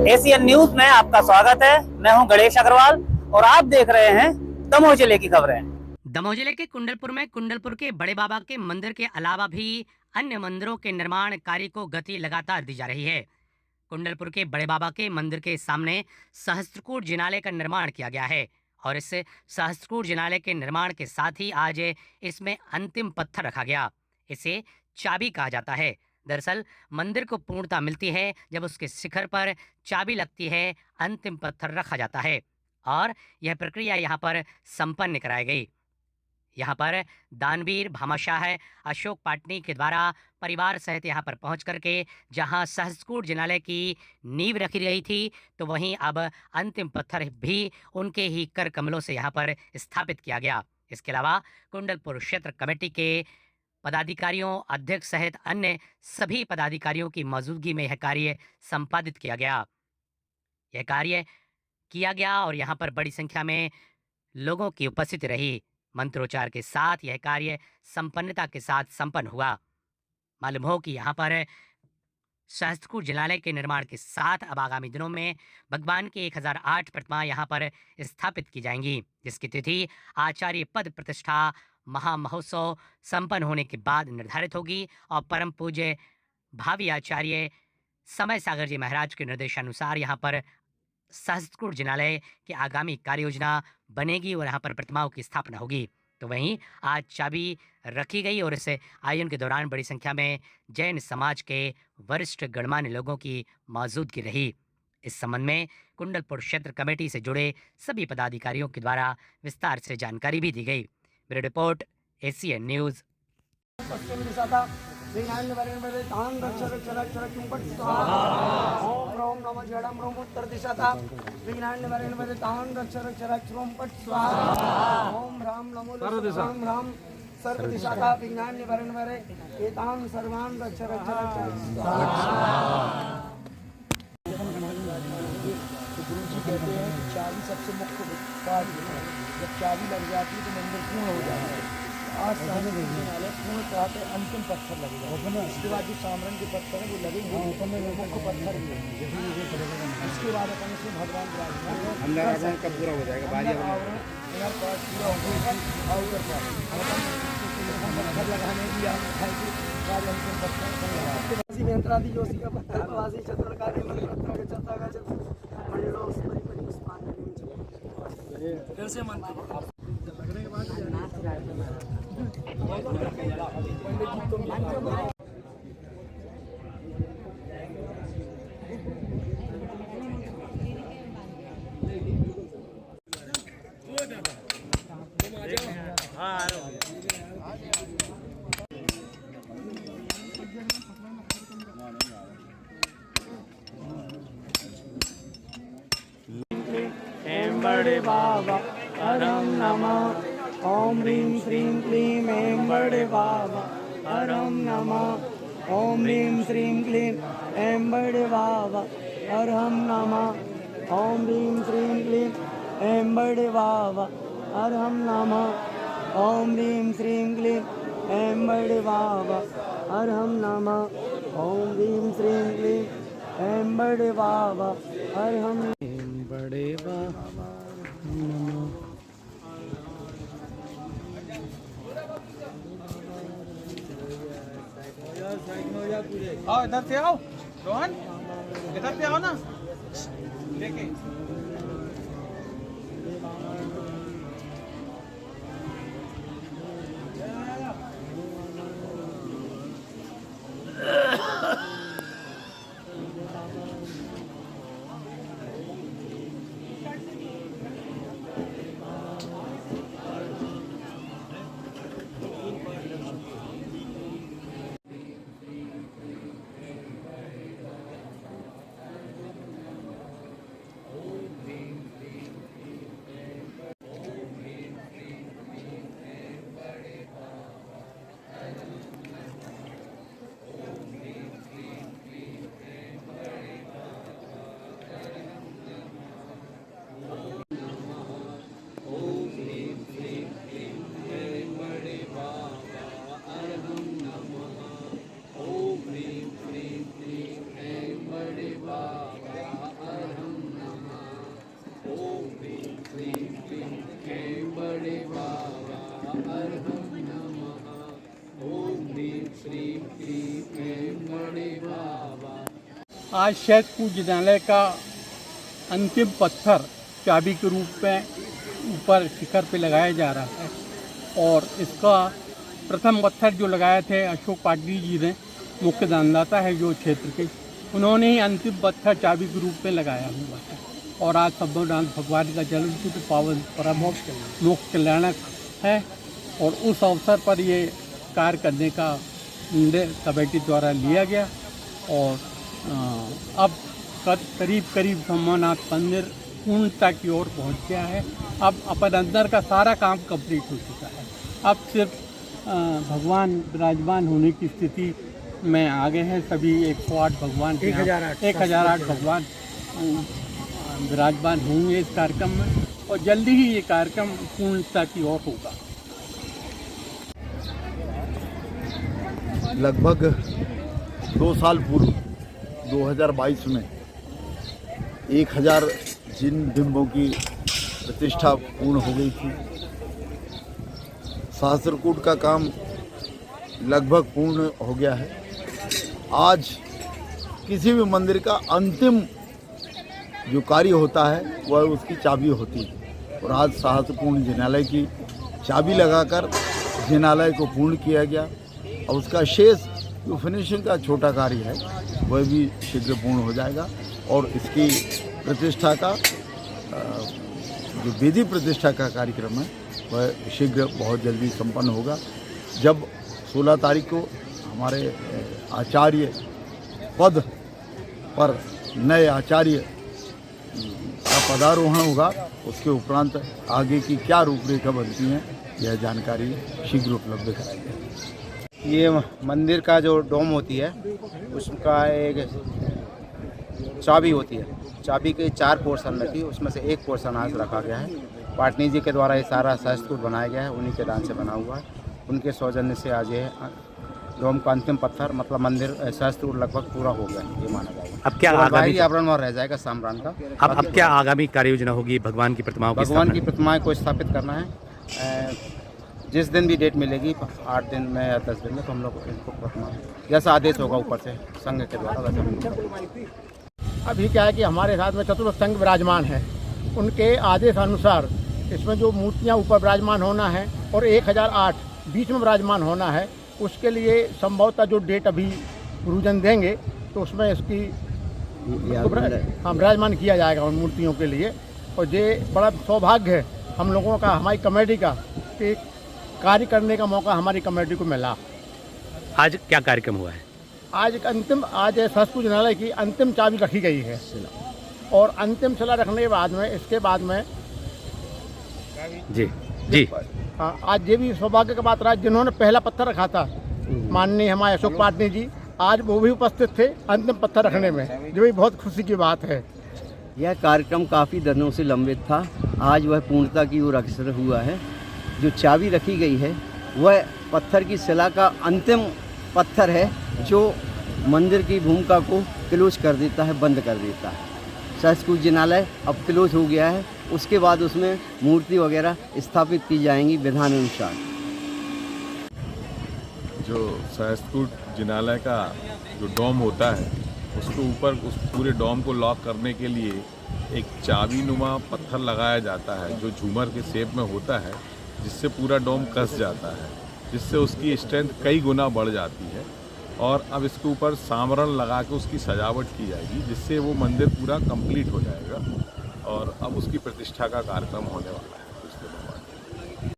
Asian news में आपका स्वागत है। मैं हूं गणेश अग्रवाल और आप देख रहे हैं दमोह जिले की खबरें। दमोह जिले के कुंडलपुर में कुंडलपुर के बड़े बाबा के मंदिर के अलावा भी अन्य मंदिरों के निर्माण कार्य को गति लगातार दी जा रही है। कुंडलपुर के बड़े बाबा के मंदिर के सामने सहस्त्रकूट जिनालय का निर्माण किया गया है और इस सहस्त्रकूट जिनालय के निर्माण के साथ ही आज इसमें अंतिम पत्थर रखा गया। इसे चाबी कहा जाता है। दरअसल मंदिर को पूर्णता मिलती है जब उसके शिखर पर चाबी लगती है, अंतिम पत्थर रखा जाता है और यह प्रक्रिया यहाँ पर संपन्न कराई गई। यहाँ पर दानवीर भामाशाह अशोक पाटनी के द्वारा परिवार सहित यहाँ पर पहुँच करके जहाँ सहस्त्रकूट जिनालय की नींव रखी गई थी, तो वहीं अब अंतिम पत्थर भी उनके ही कर कमलों से यहाँ पर स्थापित किया गया। इसके अलावा कुंडलपुर क्षेत्र कमेटी के पदाधिकारियों, अध्यक्ष सहित अन्य सभी पदाधिकारियों की मौजूदगी में यह कार्य संपादित किया गया। यह कार्य किया गया और यहाँ पर बड़ी संख्या में लोगों की उपस्थिति रही। मंत्रोच्चार के साथ यह कार्य संपन्नता के साथ संपन्न हुआ। मालूम हो कि यहाँ पर सहस्त्रकूट जिनालय के निर्माण के साथ अब आगामी दिनों में भगवान की 1008 प्रतिमा यहाँ पर स्थापित की जाएंगी, जिसकी तिथि आचार्य पद प्रतिष्ठा महामहोत्सव संपन्न होने के बाद निर्धारित होगी और परम पूज्य भावी आचार्य समय सागर जी महाराज के निर्देशानुसार यहाँ पर सहस्त्रकूट जिनालय की आगामी कार्य योजना बनेगी और यहाँ पर प्रतिमाओं की स्थापना होगी। तो वहीं आज चाबी रखी गई और इस आयोजन के दौरान बड़ी संख्या में जैन समाज के वरिष्ठ गणमान्य लोगों की मौजूदगी रही। इस संबंध में कुंडलपुर क्षेत्र कमेटी से जुड़े सभी पदाधिकारियों के द्वारा विस्तार से जानकारी भी दी गई। Bureau report, Asian news. ओम ह्रौं नमः जडं ह्रौं उत्तर दिशाता विघ्नान्यवरेण वदे तान् रक्ष रक्ष रक्ष ह्रौं पट् स्वाहा। ओम ह्रां नमो लक्ष्मीं ह्रां सर्व दिशाता विघ्नान्यवरेण वदे एतान् सर्वान् रक्ष रक्ष रक्ष स्वाहा। गुरु जी कहते हैं कि चाबी सबसे मुख्य कार्य है। जब चाबी लग जाती है तो मंदिर पूर्ण हो जाता है। आज सहस्त्रकूट पूर्ण प्रातः अंतिम पत्थर लगेगा। इसके बाद जो सामरण के पत्थर है वो लगेंगे, मुख्य पत्थर भी लगेंगे। इसके बाद अपन इसमें भगवान अंदर आवरण का पूरा हो जाएगा। बारी आवरण पूरा हो जाएगा। पत्थर लगाने की अंतिम पत्थर यंत्रादि जोशी का पत्थर प्रवासी चतुर्कारी मंत्र फिर से मंत्र लगने के बाद बड़े बाबा हरम नमः। ओम ह्रीं श्रीं क्लीं ऐं बड़े बाबा हरम नमः। ओम ह्रीं श्रीं क्लीं ऐं बड़े बाबा हरम नमः। ओम ह्रीं श्रीं क्लीं ऐं बड़े बाबा हरम नमः। ओम ह्रीं श्रीं क्लीं ऐं बड़े बाबा हरम नमः। ओम ह्रीं श्रीं क्लीं ऐं बड़े बाबा हरम बड़े बाबा आओ इधर से आओ रोहन, इधर से आओ ना लेके। आज सहसपुर जिनालय का अंतिम पत्थर चाबी के रूप में ऊपर शिखर पे लगाया जा रहा है और इसका प्रथम पत्थर जो लगाए थे अशोक पाटली जी ने, मुख्य दानदाता है जो क्षेत्र के, उन्होंने ही अंतिम पत्थर चाबी के रूप में लगाया हुआ है। और आज सर्वनाथ भगवान का जन्म तिथि पावन परम मोक्ष कल्याणक है और उस अवसर पर ये कार्य करने का निर्णय कमेटी द्वारा लिया गया और अब करीब सोमनाथ मंदिर पूर्णता की ओर पहुंच गया है। अब अपन अंदर का सारा काम कंप्लीट हो चुका है। अब सिर्फ भगवान विराजमान होने की स्थिति में आ गए हैं। सभी 108 भगवान 1008 भगवान विराजमान होंगे इस कार्यक्रम में और जल्दी ही ये कार्यक्रम पूर्णता की ओर होगा। लगभग 2 साल पूर्व 2022 में 1000 जिन बिंबों की प्रतिष्ठा पूर्ण हो गई थी। सहस्त्रकूट का काम लगभग पूर्ण हो गया है। आज किसी भी मंदिर का अंतिम जो कार्य होता है वह उसकी चाबी होती है और आज सहस्त्रकूट जिनालय की चाबी लगाकर जिनालय को पूर्ण किया गया और उसका शेष जो फिनिशिंग का छोटा कार्य है वह भी शीघ्र पूर्ण हो जाएगा और इसकी प्रतिष्ठा का जो विधि प्रतिष्ठा का कार्यक्रम है वह शीघ्र बहुत जल्दी संपन्न होगा। जब 16 तारीख को हमारे आचार्य पद पर नए आचार्य का पदारोहण होगा, उसके उपरांत आगे की क्या रूपरेखा बनती है यह जानकारी शीघ्र उपलब्ध कराई जाएगी। ये मंदिर का जो डोम होती है उसका एक चाबी होती है। चाबी के 4 पोर्शन में थी, उसमें से एक पोर्शन आज रखा गया है। पाटनी जी के द्वारा ये सारा सहस्त्रकूट बनाया गया है, उन्हीं के दान से बना हुआ है। उनके सौजन्य से आज ये डोम का अंतिम पत्थर मतलब मंदिर सहस्त्रकूट लगभग पूरा हो गया ये माना जाएगा। अब क्या आगामी आवरण वहाँ रह जाएगा साम्रान का। अब क्या आगामी कार्य योजना होगी? भगवान की प्रतिमाओं की प्रतिमाएं को स्थापित करना है। जिस दिन भी डेट मिलेगी 8 दिन में या 10 दिन में तो हम लोग इनको प्रतिमा जैसा आदेश होगा ऊपर से संघ के द्वारा वैसा हम लोग। अभी क्या है कि हमारे साथ में चतुर्थ संघ विराजमान है, उनके आदेश अनुसार इसमें जो मूर्तियां ऊपर विराजमान होना है और 1008 बीच में विराजमान होना है, उसके लिए संभवतः जो डेट अभी गुरुजन देंगे तो उसमें इसकी विराजमान किया जाएगा उन मूर्तियों के लिए। और ये बड़ा सौभाग्य है हम लोगों का, हमारी कमेटी का, कि कार्य करने का मौका हमारी कमेटी को मिला। आज क्या कार्यक्रम हुआ है? आज सहस्त्रकूट जिनालय की अंतिम चाबी रखी गई है और अंतिम शिला रखने के बाद में इसके बाद में जी आज ये भी सौभाग्य की बात रहा जिन्होंने पहला पत्थर रखा था, माननीय हमारे अशोक पाटनी जी, आज वो भी उपस्थित थे अंतिम पत्थर रखने में, जो भी बहुत खुशी की बात है। यह कार्यक्रम काफ़ी दिनों से लंबित था, आज वह पूर्णता की ओर अग्रसर हुआ है। जो चाबी रखी गई है वह पत्थर की शिला का अंतिम पत्थर है जो मंदिर की भूमिका को क्लोज कर देता है, बंद कर देता है। सहस्त्रकूट जिनालय अब क्लोज हो गया है, उसके बाद उसमें मूर्ति वगैरह स्थापित की जाएंगी विधान अनुसार। जो सहस्त्रकूट जिनालय का जो डोम होता है उसके ऊपर उस पूरे डोम को लॉक करने के लिए एक चाबी नुमा पत्थर लगाया जाता है जो झूमर के शेप में होता है, जिससे पूरा डोम कस जाता है, जिससे उसकी स्ट्रेंथ कई गुना बढ़ जाती है। और अब इसके ऊपर सामरण लगा के उसकी सजावट की जाएगी, जिससे वो मंदिर पूरा कंप्लीट हो जाएगा और अब उसकी प्रतिष्ठा का कार्यक्रम होने वाला है।